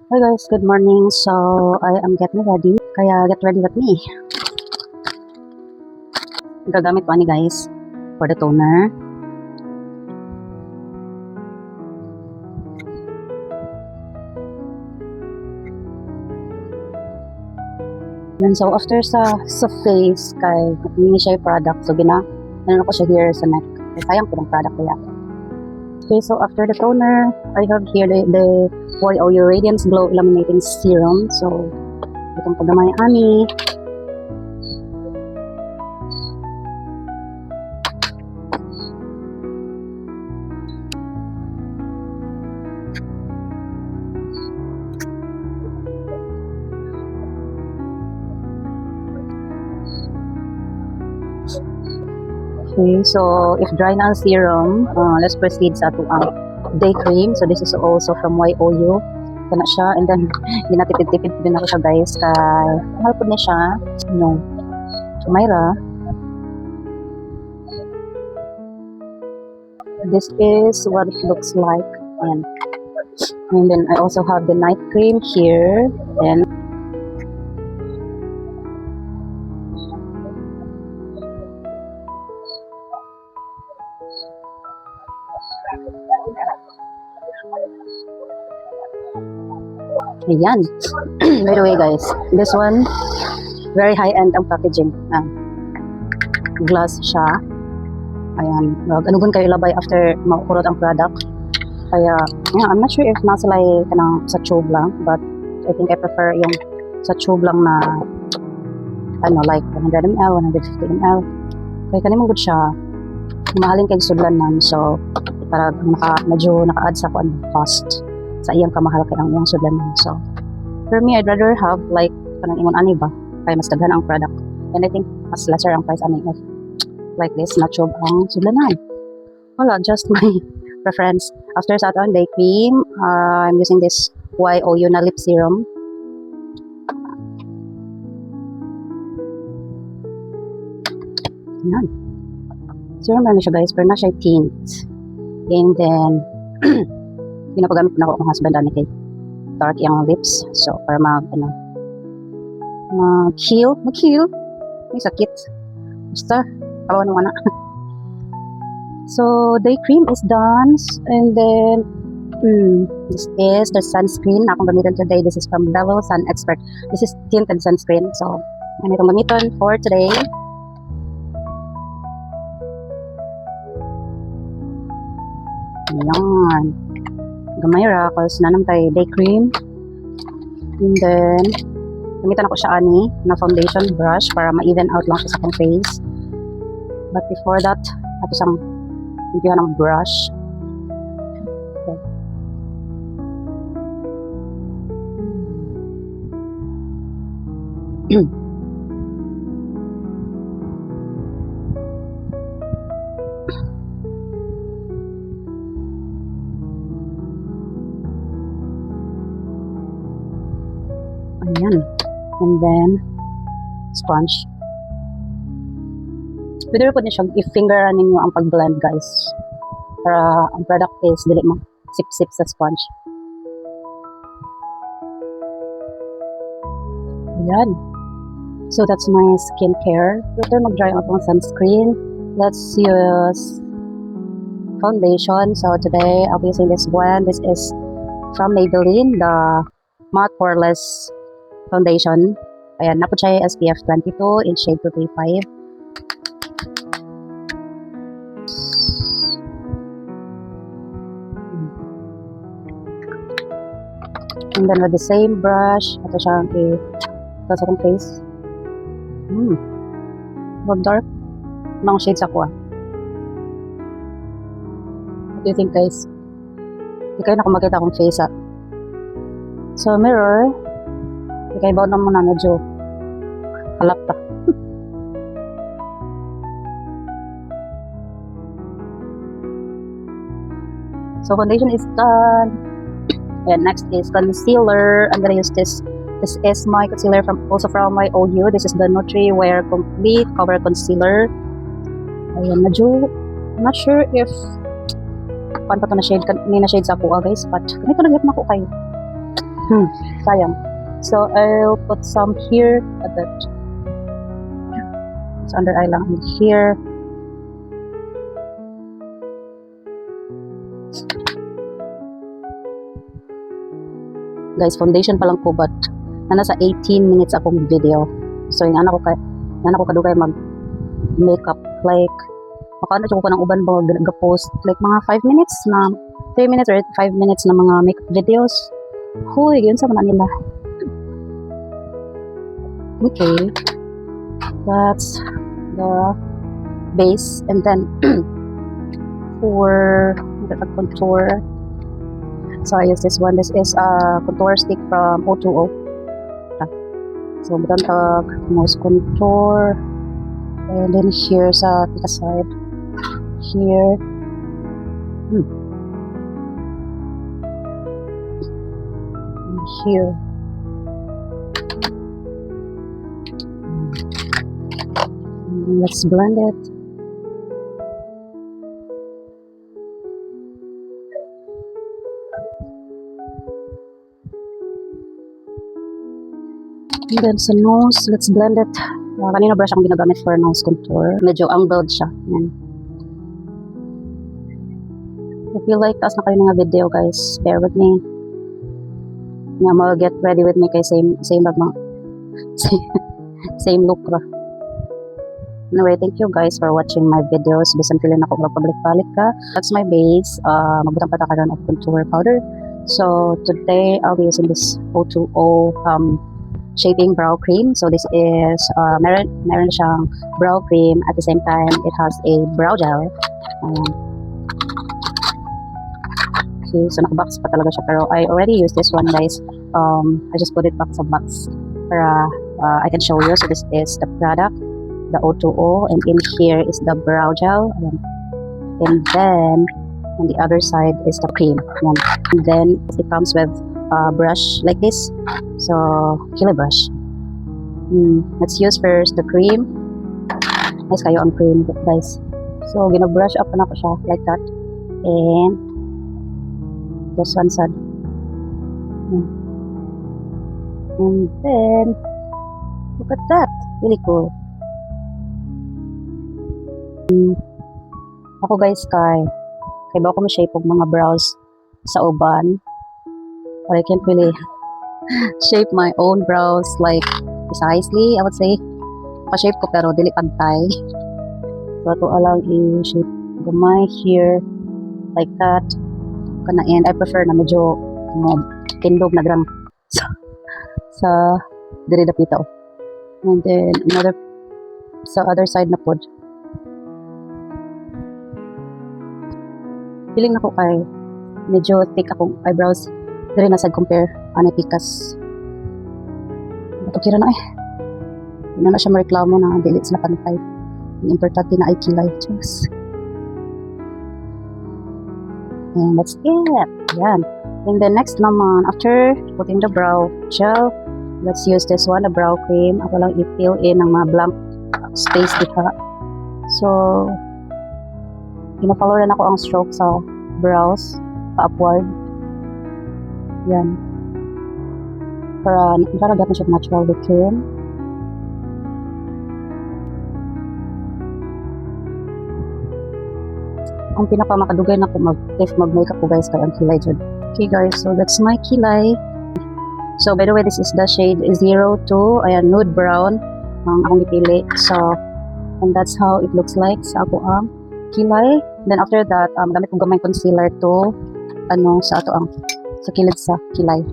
Hi guys, good morning. So, I am getting ready. Kaya get ready with me. Gagamit ko ni guys for the toner. And so, after sa face, kay hindi siya yung product. So, ano ko siya here sa neck. Kaya sayang ko ng product kaya. Okay, so after the toner, I have here the YOU Radiance Glow Illuminating Serum. So, itong pagdamay ani. Okay, so if dry na ang serum, let's proceed sa ato ang day cream. So this is also from YOU. Kana siya, and then ginatipid-tipid din ako siya guys. Kaya mahal po niya siya. No. So, Myra. This is what it looks like. And then I also have the night cream here. And ayan. By the way guys, this one, very high-end ang packaging. Glass siya. Ayan. Anugon kayo labay after makurot ang product. Kaya, yeah, I'm not sure if nasa lay kanang sa tube lang, but I think I prefer yung sa tube lang na like 100 ml, 150 ml. Kaya kanimang good siya. Mahalin kay sudlan man. So, para medyo naka-add sa cost sa iyang kamahal kay ang iyang sudlanan. So, for me, I'd rather have like kanang ingon ani ba, kay mas daghan ang product. And I think mas lesser ang price ani if like this, na tube ang sudlanan. Wala, just my preference. After sa aton day cream, I'm using this YOU na lip serum. Yan. Serum na siya guys, pero na siya tint. And then, pinapagamit na ako ng husband ani kay dark yung lips. So, para mag-heal. May sakit. Basta, kawawa naman na. So, day cream is done. And then, this is the sunscreen na akong gamitin today. This is from Bevel Sun Expert. This is tinted sunscreen. So, yan itong gamitin for today. Ayan. Gamay ra, cause nanam tayo day cream. And then, gamitan ako siya ani na foundation brush para ma-even out lang siya sa akong face. But before that, ato siyang bigyan ng brush. Okay. Ayan. And then, sponge. Pwede rin po niya siyang i-fingeran ninyo ang pag-blend guys. Para ang product is dili mo sip-sip sa sponge. Ayan. So that's my skincare. After mag-dry out ang sunscreen, let's use foundation. So today, I'll be using this one. This is from Maybelline, the Matte Poreless Foundation. Ayan, napod siya SPF 22 in shade 235. And then with the same brush, ito siya ito sa akong face. More dark. Mga shades ako ah. What do you think guys? Hindi kayo nakamakita akong face ah. So mirror, hindi kayo baon na muna medyo halap pa. So foundation is done. And next is concealer. I'm gonna use this. This is my concealer also from YOU. This is the Nutri-Wear Complete Cover Concealer. Ayan, medyo I'm not sure if paano pa ito na shade. May na shade sa kuha guys, but ganito na ako kayo. Sayang. So I'll put some here at that. It's under eye lang here. Guys, foundation pa lang po but nasa 18 minutes akong video. So yung anak ko kadugay mag makeup like makano ko ng uban ba ga-post like mga 5 minutes na 3 minutes or 5 minutes na mga makeup videos. Huy, yun sa mga nila. Okay. That's the base and then for the contour. So I use this one. This is a contour stick from O2O. So bukan tag nose contour and then here sa tika side here. And here. And let's blend it. And then sa nose, let's blend it. Kanina brush akong ginagamit for nose contour. Medyo angled siya. Yan. If you like taas na kayo ng video guys, bear with me. Yeah, I'll get ready with me kay same same look ra. Anyway, thank you guys for watching my videos. Bisan pili na ako magpabalik-balik ka. That's my base. Magbutang pa ta karon of contour powder. So today I'll be using this O2O shaping brow cream. So this is meron siyang brow cream, at the same time it has a brow gel. Okay, so nakabox pa talaga siya pero I already used this one guys. I just put it back sa box para I can show you. So this is the product, the O2O, and in here is the brow gel. And then on the other side is the cream. And then it comes with brush like this, so kilay brush. Let's use first the cream. Nice kayo ang cream guys. So gina-brush up na ko siya like that, and this one side, and then look at that, really cool. Ako guys kay ba ako ma-shape og mga brows sa uban. But I can't really shape my own brows like precisely, I would say. Pa-shape ko pero dili pantay. So ito alang i-shape gamay here like that. Kana, and I prefer na medyo tindog na gram sa diri dapita. And then another sa other side na pod. Feeling na ko kay medyo thick akong eyebrows. Dili na sad compare ani pikas. Bato kira na Hindi na siya mareklamo na dili sila pantay. Ang importante na ay kilay. Just. And that's it. Yan. And then next naman, after putting the brow gel, let's use this one, the brow cream. Ako lang i-fill in ang mga blank space diha. So, ina-follow rin ako ang stroke sa brows pa-upward. Yan. Para nakalagyan siya natural looking. Ang pinakamakadugay na ko if mag-makeup ko guys kay ang kilay dyan. Okay guys, so that's my kilay. So by the way, this is the shade 02. Ayan, nude brown ang akong ipili. So, and that's how it looks like sa ako ang kilay. Then after that, gamit ko gamay concealer to sa ato ang sa kilid sa kilay.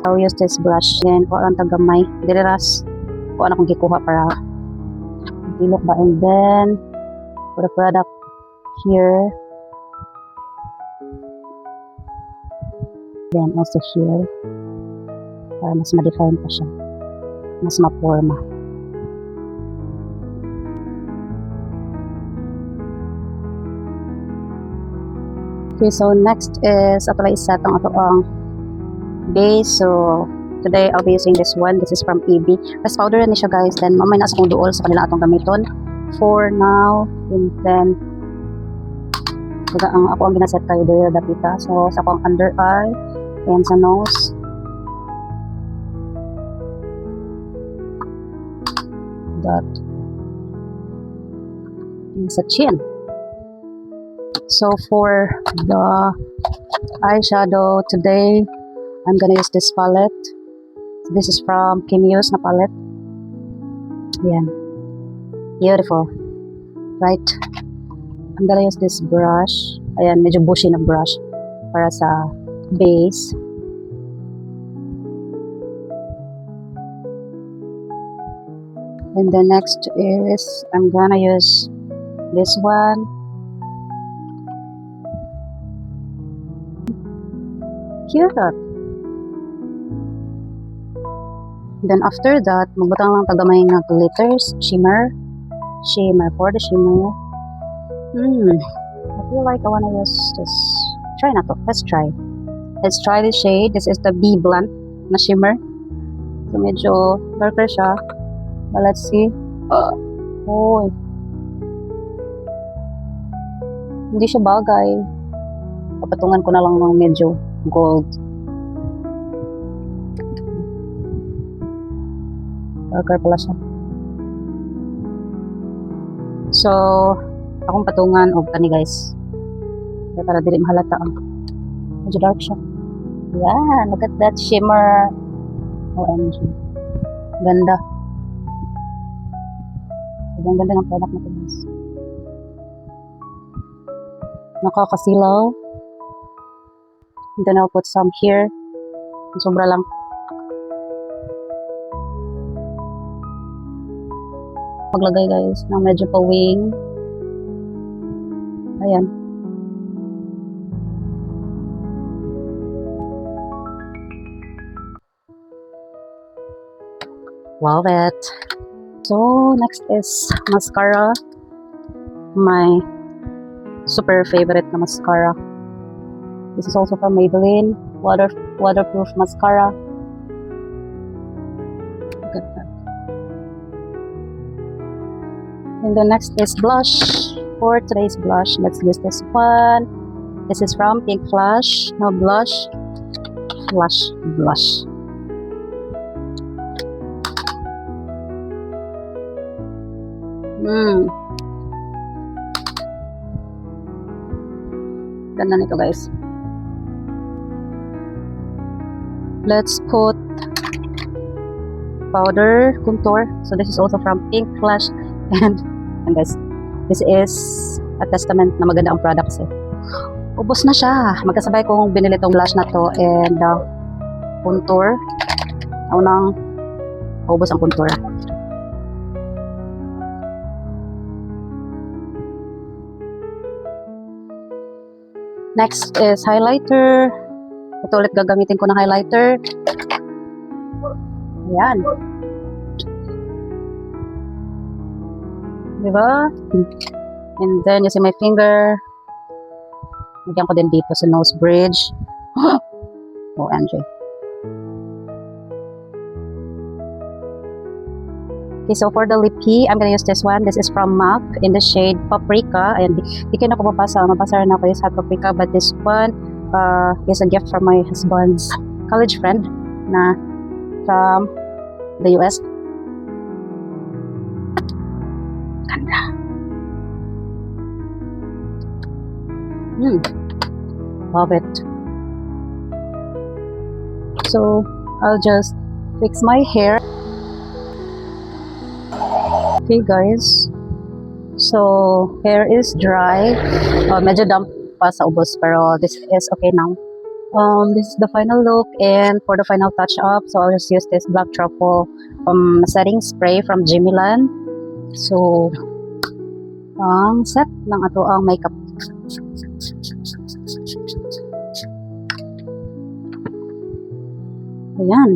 I'll use this brush. Then, kung ang tagamay, diriras kung ano kong kikuha para pilok ba. And then, for the product here, then also here, para mas ma-define pa siya, mas ma-forma. Okay, so next is ato lang iset ang ato ang base. So today I'll be using this one. This is from EB. Press powder na siya guys. Then mamay nasa kong duol sa kanila atong gamiton for now. And then ang ako ang ginaset kayo there dapita. So sa akong under eye and sa nose. that sa chin. So for the eyeshadow today, I'm gonna use this palette. This is from Kim Yu's na palette. Ayan. Beautiful. Right? I'm gonna use this brush. Ayan, medyo bushy na brush para sa base. And the next is, I'm gonna use this one. Cute. Then after that, magbutang lang tagamay nga glitters, shimmer for the shimmer. I feel like I wanna use this. Try na to. Let's try this shade. This is the B Blunt na shimmer. So medyo darker siya. But let's see. Oh. Hindi siya bagay. Papatungan ko na lang ng medyo gold. Darker pala siya. So, akong patungan og kani guys. Para dili mahalata ang medyo dark siya. Yeah, look at that shimmer. OMG. Ganda. Ang ganda ng product na ito guys. Nakakasilaw. And then I'll put some here. Sobra lang. Maglagay guys ng medyo pa-wing. Ayan. Love it. So next is mascara. My super favorite na mascara. This is also from Maybelline. Waterproof mascara. Look at that. And the next is blush. For today's blush, let's use this one. This is from Pink Flash. No blush. Blush. Ganda nito guys. Let's put powder contour. So this is also from Pink Flash. And guys, this is a testament na maganda ang products eh. Ubos na siya. Magkasabay kong binili tong blush na to and contour. Unang ubos ang contour. Next is highlighter. Ito ulit gagamitin ko ng highlighter. Ayan. Diba? And then, you see my finger. Nagyan ko din dito sa nose bridge. OMG. Okay, so for the lippy, I'm gonna use this one. This is from MAC in the shade Paprika. And di kayo na ko mapasa na ako yung sa Paprika. But this one is a gift from my husband's college friend na from the US. Ganda. Love it. So, I'll just fix my hair. Okay guys, so hair is dry. Medyo damp pa sa ubos pero this is okay now. This is the final look, and for the final touch up, so I'll just use this black truffle setting spray from Jimilan. So ang set ng ato ang makeup. Ayan.